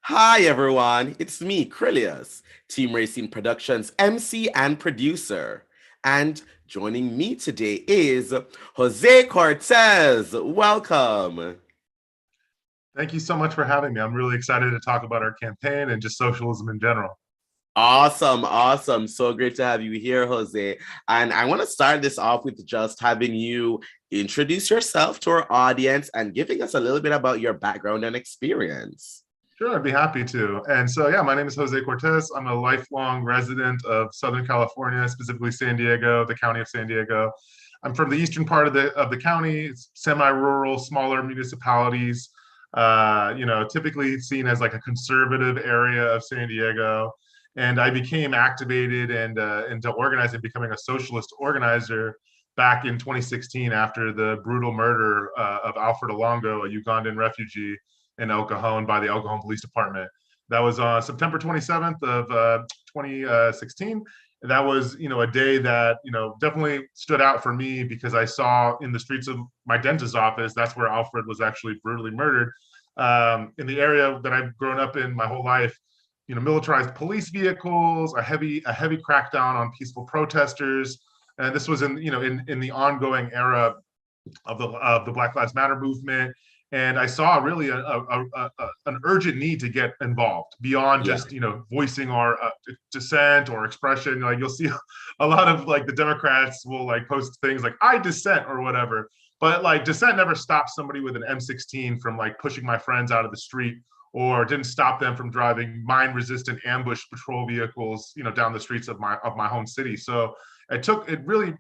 Hi everyone, it's me, Krylios, Team Racing Productions MC and producer. And joining me today is Jose Cortes. Welcome. Thank you so much for having me. I'm really excited to talk about our campaign and just socialism in general. Awesome, awesome. So great to have you here, Jose. And I want to start this off with just having you introduce yourself to our audience and giving us a little bit about your background and experience. Sure, I'd be happy to. And so, yeah, my name is Jose Cortes. I'm a lifelong resident of Southern California, specifically San Diego, the county of San Diego. I'm from the eastern part of the county. It's semi-rural, smaller municipalities. Typically seen as like a conservative area of San Diego. And I became activated and into organizing, becoming a socialist organizer back in 2016 after the brutal murder of Alfred Alongo, a Ugandan refugee in El Cajon by the El Cajon Police Department. That was on September 27th of 2016. That was, a day that, definitely stood out for me because I saw in the streets of my dentist's office, that's where Alfred was actually brutally murdered. In the area that I've grown up in my whole life, militarized police vehicles, a heavy crackdown on peaceful protesters. And this was in the ongoing era of the Black Lives Matter movement. And I saw really an urgent need to get involved beyond Yeah. just voicing our dissent or expression. Like you'll see a lot of like the Democrats will like post things like "I dissent" or whatever, but like dissent never stopped somebody with an M16 from like pushing my friends out of the street, or didn't stop them from driving mine-resistant ambush patrol vehicles, down the streets of my home city. So it really,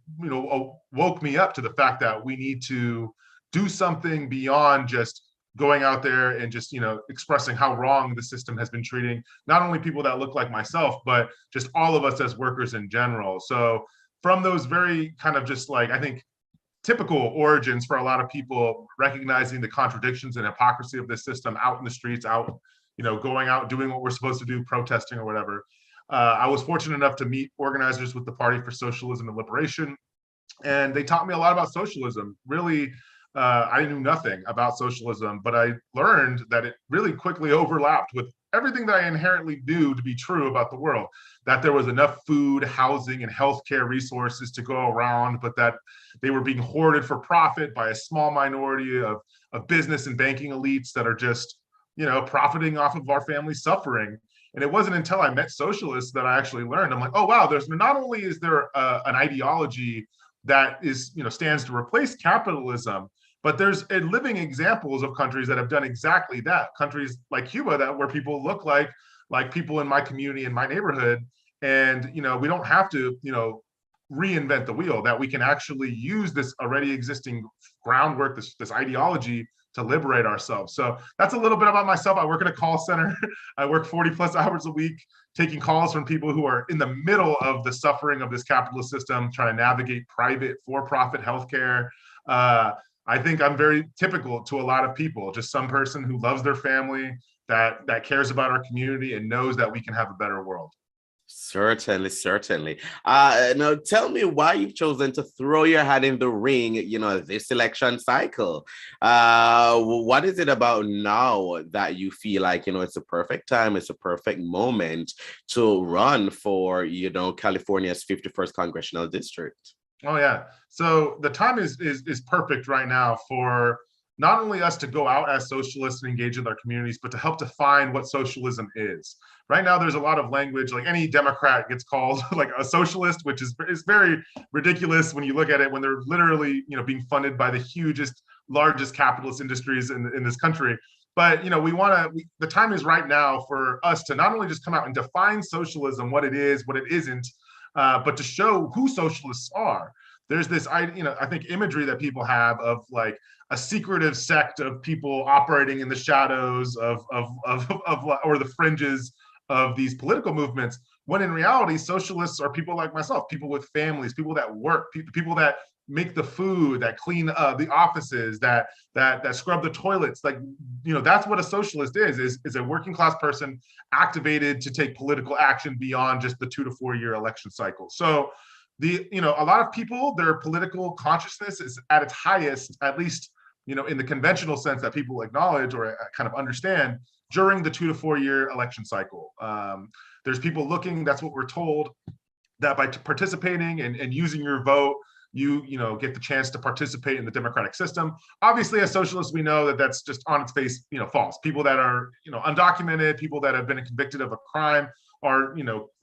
woke me up to the fact that we need to do something beyond just going out there and just expressing how wrong the system has been treating not only people that look like myself, but just all of us as workers in general. So from those very kind of just like, I think, typical origins for a lot of people, recognizing the contradictions and hypocrisy of this system out in the streets, out, going out, doing what we're supposed to do, protesting or whatever. I was fortunate enough to meet organizers with the Party for Socialism and Liberation, and they taught me a lot about socialism. Really, I knew nothing about socialism, but I learned that it really quickly overlapped with everything that I inherently knew to be true about the world, that there was enough food, housing, and healthcare resources to go around, but that they were being hoarded for profit by a small minority of business and banking elites that are just, profiting off of our family's suffering. And it wasn't until I met socialists that I actually learned. I'm like, oh wow, there's not only is there an ideology that is, stands to replace capitalism, but there's living examples of countries that have done exactly that. Countries like Cuba, that where people look like people in my community, in my neighborhood, and we don't have to reinvent the wheel. That we can actually use this already existing groundwork, this ideology, to liberate ourselves. So that's a little bit about myself. I work in a call center. I work 40 plus hours a week, taking calls from people who are in the middle of the suffering of this capitalist system, trying to navigate private for-profit healthcare. I think I'm very typical to a lot of people, just some person who loves their family, that cares about our community and knows that we can have a better world. Certainly, certainly. Now tell me why you've chosen to throw your hat in the ring, this election cycle. What is it about now that you feel like, it's a perfect time, it's a perfect moment to run for, California's 51st Congressional District? Oh yeah. So the time is perfect right now for not only us to go out as socialists and engage with our communities, but to help define what socialism is. Right now, there's a lot of language, like any Democrat gets called like a socialist, which is very ridiculous when you look at it, when they're literally, being funded by the hugest, largest capitalist industries in this country. But the time is right now for us to not only just come out and define socialism, what it is, what it isn't, but to show who socialists are. There's this, I think, imagery that people have of like a secretive sect of people operating in the shadows of or the fringes of these political movements, when in reality, socialists are people like myself, people with families, people that work, people that make the food, that clean the offices, that scrub the toilets. Like, that's what a socialist is a working class person activated to take political action beyond just the 2 to 4 year election cycle. So a lot of people, their political consciousness is at its highest, at least in the conventional sense that people acknowledge or kind of understand during the 2 to 4 year election cycle. There's people looking, that's what we're told, that by participating and using your vote, you get the chance to participate in the democratic system. Obviously, as socialists, we know that that's just on its face, false. People that are, undocumented, people that have been convicted of a crime are,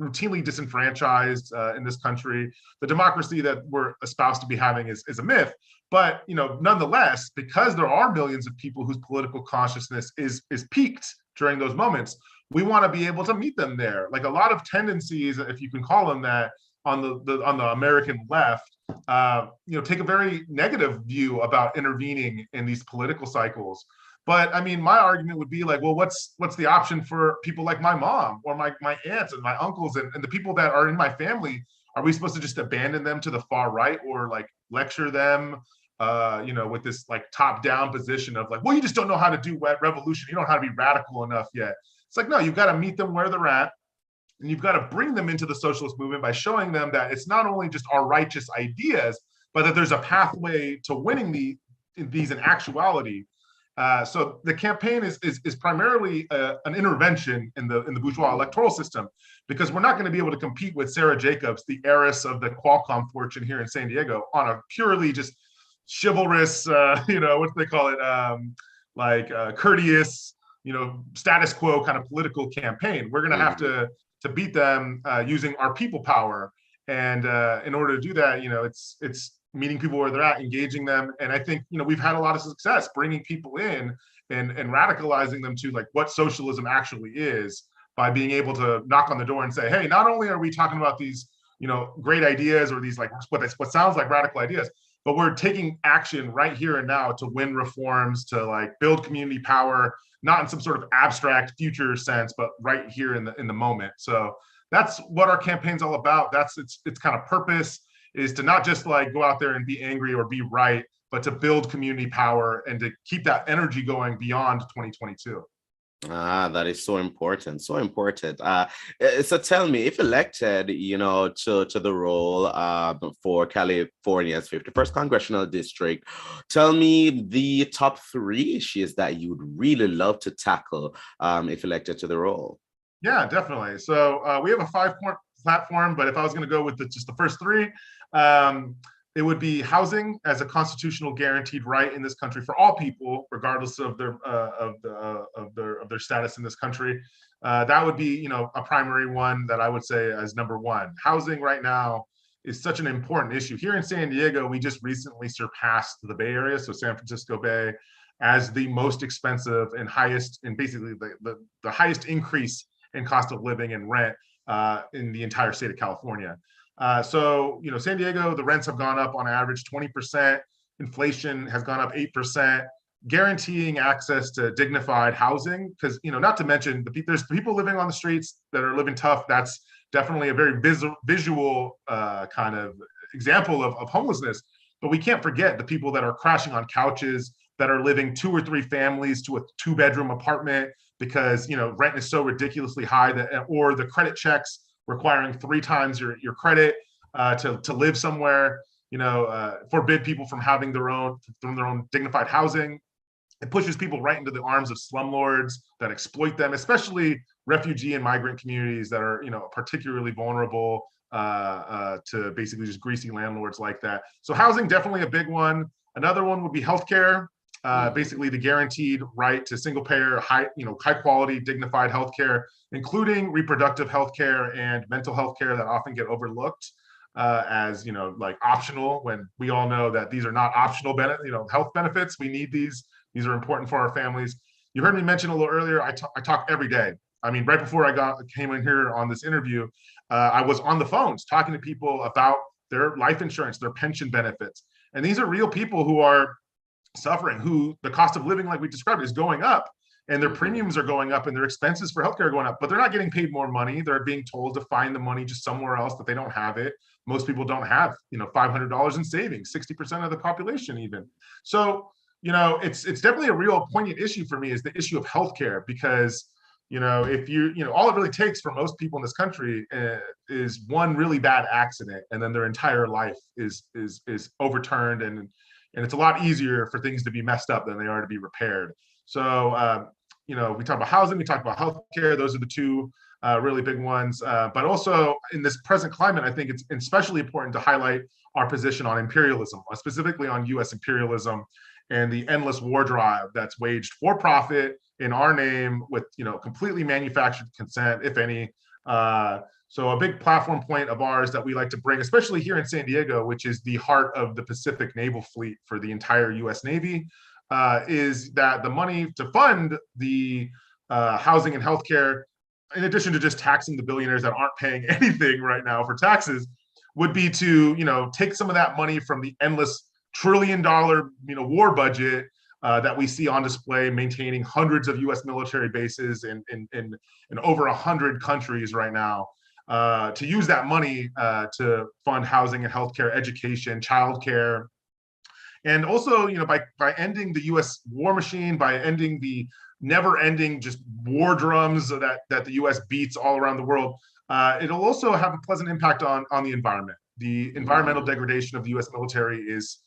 routinely disenfranchised in this country. The democracy that we're espoused to be having is a myth. But, nonetheless, because there are millions of people whose political consciousness is piqued during those moments, we want to be able to meet them there. Like a lot of tendencies, if you can call them that, on the American left, take a very negative view about intervening in these political cycles. But I mean, my argument would be like, well, what's the option for people like my mom or my aunts and my uncles and the people that are in my family? Are we supposed to just abandon them to the far right or like lecture them, with this like top-down position of like, well, you just don't know how to do revolution. You don't know how to be radical enough yet. It's like, no, you've got to meet them where they're at. And you've got to bring them into the socialist movement by showing them that it's not only just our righteous ideas, but that there's a pathway to winning these in actuality. So the campaign is primarily an intervention in the bourgeois electoral system, because we're not going to be able to compete with Sarah Jacobs, the heiress of the Qualcomm fortune here in San Diego, on a purely just chivalrous, what do they call it, courteous, status quo kind of political campaign. We're going to have to beat them using our people power. And in order to do that, it's meeting people where they're at, engaging them. And I think, we've had a lot of success bringing people in and radicalizing them to like what socialism actually is by being able to knock on the door and say, hey, not only are we talking about these, great ideas or these like what sounds like radical ideas, but we're taking action right here and now to win reforms, to like build community power, not in some sort of abstract future sense, but right here in the moment. So that's what our campaign's all about. That's its kind of purpose, is to not just like go out there and be angry or be right, but to build community power and to keep that energy going beyond 2022. That is so important, so important. So tell me, if elected, to the role for California's 51st Congressional District, tell me the top 3 issues that you would really love to tackle if elected to the role. Yeah, definitely. So we have a 5-point platform, but if I was going to go with just the first 3, it would be housing as a constitutional guaranteed right in this country for all people, regardless of their status in this country. That would be, a primary one that I would say as number 1. Housing right now is such an important issue. Here in San Diego, we just recently surpassed the Bay Area, so San Francisco Bay, as the most expensive and highest, and basically the highest increase in cost of living and rent in the entire state of California. So, San Diego, the rents have gone up on average 20%. Inflation has gone up 8%, guaranteeing access to dignified housing. Because, not to mention, there's people living on the streets that are living tough. That's definitely a very visual kind of example of homelessness. But we can't forget the people that are crashing on couches, that are living 2 or 3 families to a 2-bedroom apartment because, rent is so ridiculously high or the credit checks requiring 3 times your credit to live somewhere, forbid people from having their own dignified housing. It pushes people right into the arms of slumlords that exploit them, especially refugee and migrant communities that are, particularly vulnerable to basically just greasy landlords like that. So housing, definitely a big one. Another one would be healthcare. Basically the guaranteed right to single payer, high quality, dignified healthcare, including reproductive healthcare and mental health care that often get overlooked as, like optional, when we all know that these are not optional health benefits. We need these. These are important for our families. You heard me mention a little earlier, I talk every day. I mean, right before I came in here on this interview, I was on the phones talking to people about their life insurance, their pension benefits. And these are real people who are suffering, who the cost of living, like we described, is going up, and their premiums are going up and their expenses for healthcare are going up, but they're not getting paid more money. They're being told to find the money just somewhere else, that they don't have it. Most people don't have, $500 in savings, 60% of the population even. So, it's definitely a real poignant issue for me, is the issue of healthcare, because, if all it really takes for most people in this country is one really bad accident, and then their entire life is overturned, and and it's a lot easier for things to be messed up than they are to be repaired. So, we talk about housing, we talk about healthcare. Those are the two really big ones. But also in this present climate, I think it's especially important to highlight our position on imperialism, specifically on U.S. imperialism and the endless war drive that's waged for profit in our name with, completely manufactured consent, if any. So a big platform point of ours that we like to bring, especially here in San Diego, which is the heart of the Pacific Naval Fleet for the entire U.S. Navy, is that the money to fund the housing and healthcare, in addition to just taxing the billionaires that aren't paying anything right now for taxes, would be to take some of that money from the endless $1 trillion war budget that we see on display, maintaining hundreds of U.S. military bases in over 100 countries right now, to use that money to fund housing and healthcare, education, childcare. And also, by ending the U.S. war machine, by ending the never-ending just war drums that the U.S. beats all around the world, it'll also have a pleasant impact on the environment. The environmental degradation of the U.S. military is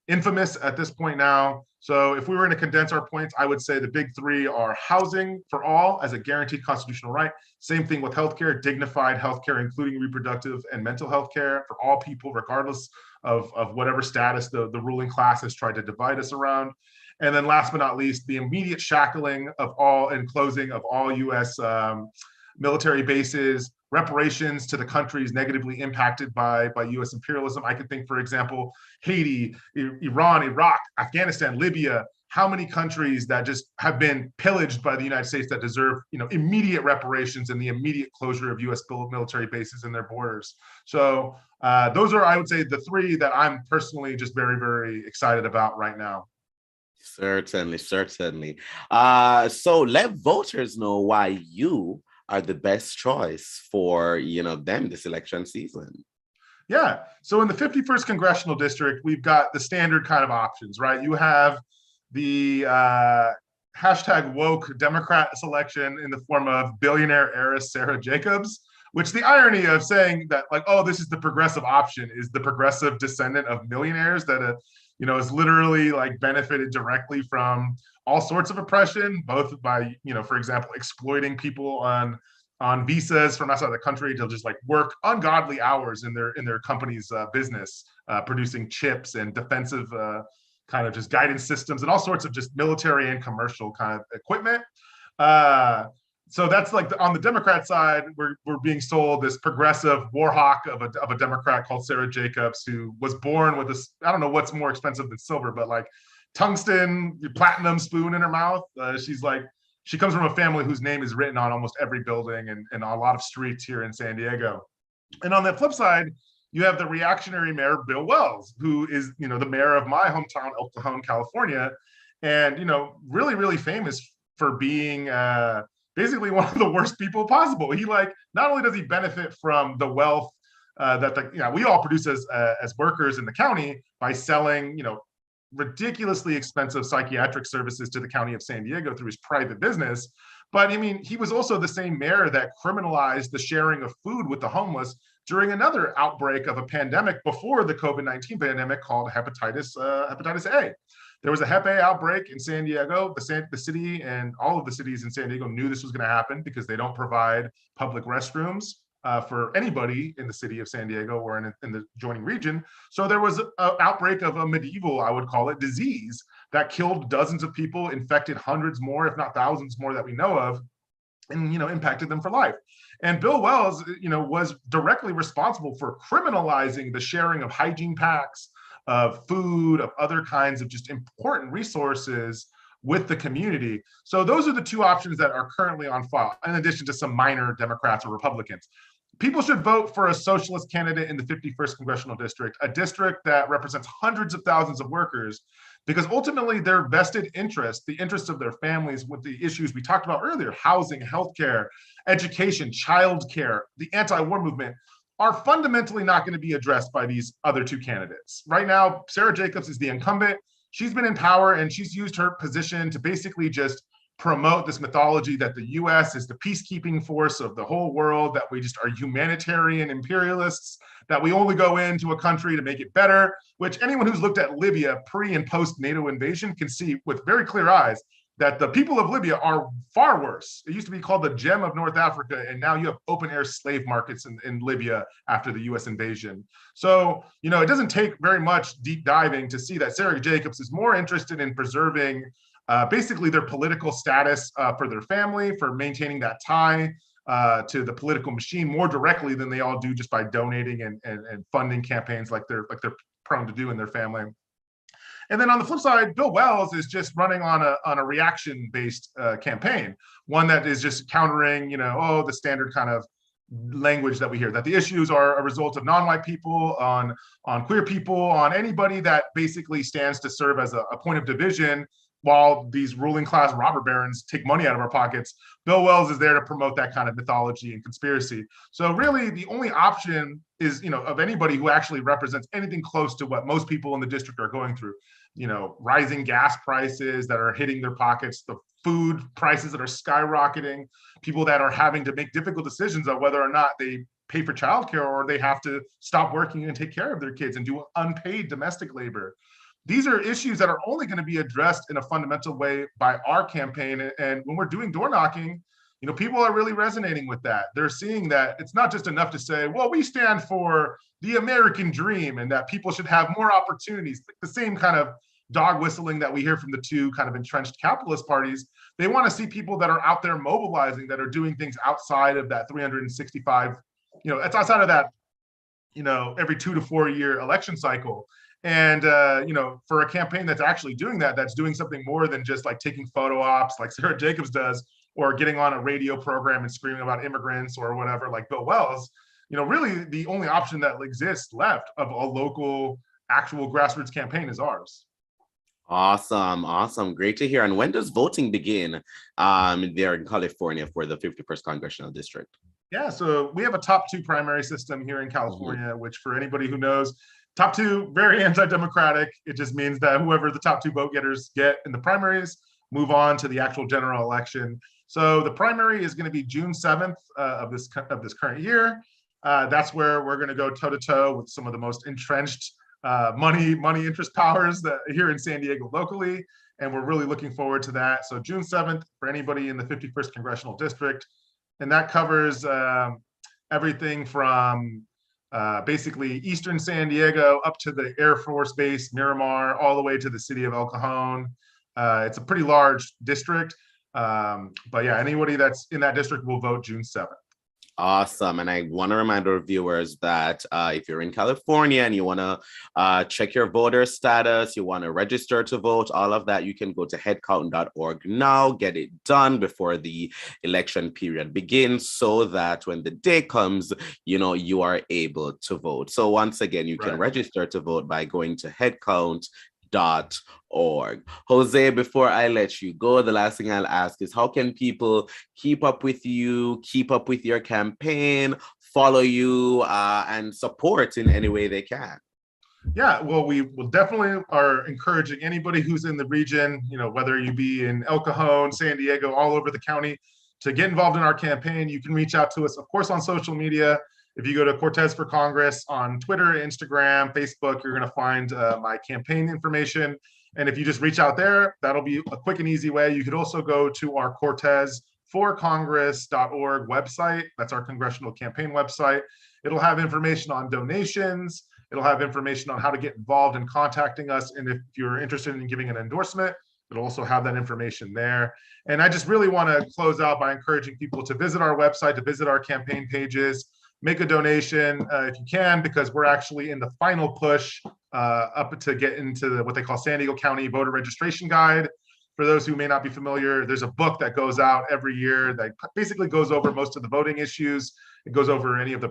infamous at this point now. So if we were going to condense our points, I would say the big three are housing for all as a guaranteed constitutional right. Same thing with healthcare, dignified healthcare, including reproductive and mental health care for all people, regardless of whatever status the ruling class has tried to divide us around. And then last but not least, the immediate shackling of all and closing of all U.S. Military bases, reparations to the countries negatively impacted by U.S. imperialism. I could think, for example, Haiti, Iran, Iraq, Afghanistan, Libya, how many countries that just have been pillaged by the United States that deserve, immediate reparations and the immediate closure of U.S. military bases in their borders. So those are, I would say, the three that I'm personally just very, very excited about right now. Certainly. So let voters know why you are the best choice for, them this election season. Yeah. So in the 51st Congressional District, we've got the standard kind of options, right? You have the hashtag woke Democrat selection in the form of billionaire heiress Sarah Jacobs, which the irony of saying that, like, oh, this is the progressive option is the progressive descendant of millionaires that, is literally like benefited directly from all sorts of oppression, both by, for example, exploiting people on visas from outside the country to just like work ungodly hours in their company's business, producing chips and defensive kind of just guidance systems and all sorts of just military and commercial kind of equipment. So that's like on the Democrat side, we're being sold this progressive war hawk of a Democrat called Sarah Jacobs, who was born with this, I don't know what's more expensive than silver, but like tungsten platinum spoon in her mouth. She comes from a family whose name is written on almost every building and on a lot of streets here in San Diego. And on the flip side, you have the reactionary mayor, Bill Wells, who is, the mayor of my hometown, El Cajon, California, and, really, really famous for being basically one of the worst people possible. He not only does he benefit from the wealth that we all produce as workers in the county by selling, ridiculously expensive psychiatric services to the county of San Diego through his private business. But I mean, he was also the same mayor that criminalized the sharing of food with the homeless during another outbreak of a pandemic before the COVID-19 pandemic called hepatitis A. There was a Hep A outbreak in San Diego. The city and all of the cities in San Diego knew this was going to happen because they don't provide public restrooms for anybody in the city of San Diego or in the adjoining region. So there was an outbreak of a medieval, I would call it, disease that killed dozens of people, infected hundreds more, if not thousands more that we know of, and impacted them for life. And Bill Wells, was directly responsible for criminalizing the sharing of hygiene packs, of food, of other kinds of just important resources with the community. So those are the two options that are currently on file, in addition to some minor Democrats or Republicans. People should vote for a socialist candidate in the 51st Congressional District, a district that represents hundreds of thousands of workers, because ultimately their vested interest, the interests of their families with the issues we talked about earlier, housing, healthcare, education, childcare, the anti-war movement, are fundamentally not going to be addressed by these other two candidates. Right now, Sarah Jacobs is the incumbent. She's been in power and she's used her position to basically just promote this mythology that the US is the peacekeeping force of the whole world, that we just are humanitarian imperialists, that we only go into a country to make it better, which anyone who's looked at Libya pre and post NATO invasion can see with very clear eyes that the people of Libya are far worse. It used to be called the gem of North Africa, and now you have open air slave markets in Libya after the US invasion. So, it doesn't take very much deep diving to see that Sarah Jacobs is more interested in preserving basically their political status for their family, for maintaining that tie to the political machine more directly than they all do just by donating and funding campaigns like they're prone to do in their family. And then on the flip side, Bill Wells is just running on a reaction-based campaign, one that is just countering, the standard kind of language that we hear, that the issues are a result of non-white people, on queer people, on anybody that basically stands to serve as a point of division while these ruling class robber barons take money out of our pockets. Bill Wells is there to promote that kind of mythology and conspiracy. So really the only option is, of anybody who actually represents anything close to what most people in the district are going through, rising gas prices that are hitting their pockets, the food prices that are skyrocketing, people that are having to make difficult decisions on whether or not they pay for childcare or they have to stop working and take care of their kids and do unpaid domestic labor. These are issues that are only going to be addressed in a fundamental way by our campaign. And when we're doing door knocking, people are really resonating with that. They're seeing that it's not just enough to say, well, we stand for the American dream and that people should have more opportunities, the same kind of dog whistling that we hear from the two kind of entrenched capitalist parties. They want to see people that are out there mobilizing, that are doing things outside of that 365, it's outside of that, every 2 to 4 year election cycle. And, for a campaign that's actually doing that, that's doing something more than just like taking photo ops like Sarah Jacobs does, or getting on a radio program and screaming about immigrants or whatever, like Bill Wells, really the only option that exists left of a local, actual grassroots campaign is ours. Awesome. Great to hear. And when does voting begin there in California for the 51st Congressional District? Yeah, so we have a top 2 primary system here in California, which for anybody who knows, top 2, very anti-democratic. It just means that whoever the top 2 vote getters get in the primaries move on to the actual general election. So the primary is going to be June 7th of this current year. That's where we're going to go toe-to-toe with some of the most entrenched money interest powers that here in San Diego locally. And we're really looking forward to that. So June 7th for anybody in the 51st Congressional District. And that covers everything from basically Eastern San Diego up to the Air Force Base, Miramar, all the way to the city of El Cajon. It's a pretty large district. But yeah, anybody that's in that district will vote June 7th. Awesome. And I want to remind our viewers that if you're in California and you want to check your voter status, you want to register to vote, all of that, you can go to headcount.org now, get it done before the election period begins so that when the day comes, you are able to vote. So once again, you can register to vote by going to headcount.org. Jose, before I let you go, the last thing I'll ask is how can people keep up with you, keep up with your campaign, follow you, and support in any way they can? Yeah, well, we will definitely are encouraging anybody who's in the region, whether you be in El Cajon, San Diego, all over the county, to get involved in our campaign. You can reach out to us, of course, on social media. If you go to Cortes for Congress on Twitter, Instagram, Facebook, you're going to find my campaign information. And if you just reach out there, that'll be a quick and easy way. You could also go to our cortesforcongress.org website. That's our congressional campaign website. It'll have information on donations. It'll have information on how to get involved in contacting us. And if you're interested in giving an endorsement, it'll also have that information there. And I just really want to close out by encouraging people to visit our website, to visit our campaign pages, make a donation if you can, because we're actually in the final push up to get into what they call San Diego County Voter Registration Guide. For those who may not be familiar, there's a book that goes out every year that basically goes over most of the voting issues. It goes over any of the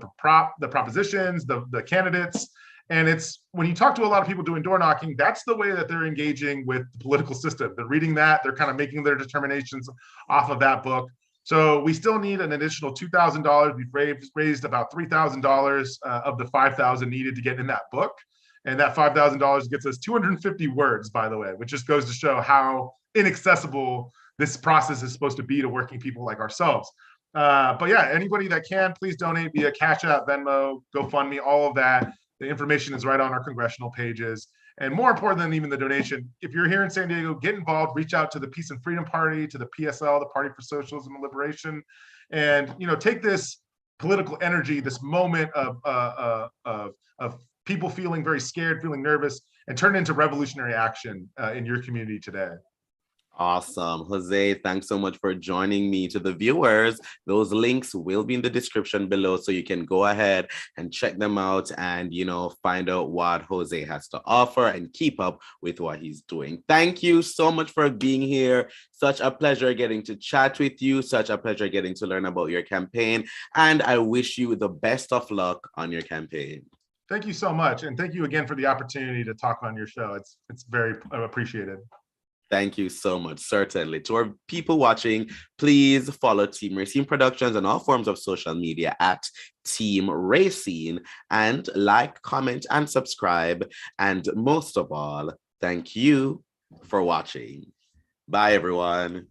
propositions, the candidates. And it's when you talk to a lot of people doing door knocking, that's the way that they're engaging with the political system. They're reading that, they're kind of making their determinations off of that book. So we still need an additional $2,000. We've raised about $3,000 of the $5,000 needed to get in that book. And that $5,000 gets us 250 words, by the way, which just goes to show how inaccessible this process is supposed to be to working people like ourselves. But yeah, anybody that can, please donate via Cash App, Venmo, GoFundMe, all of that. The information is right on our congressional pages. And more important than even the donation, if you're here in San Diego, get involved, reach out to the Peace and Freedom Party, to the PSL, the Party for Socialism and Liberation, and take this political energy, this moment of people feeling very scared, feeling nervous, and turn it into revolutionary action in your community today. Awesome. Jose, thanks so much for joining me. To the viewers, those links will be in the description below, so you can go ahead and check them out and, find out what Jose has to offer and keep up with what he's doing. Thank you so much for being here. Such a pleasure getting to chat with you. Such a pleasure getting to learn about your campaign. And I wish you the best of luck on your campaign. Thank you so much. And thank you again for the opportunity to talk on your show. It's very appreciated. Thank you so much. Certainly. To our people watching, please follow Team Racine Productions on all forms of social media at Team Racine, and like, comment, and subscribe. And most of all, thank you for watching. Bye, everyone.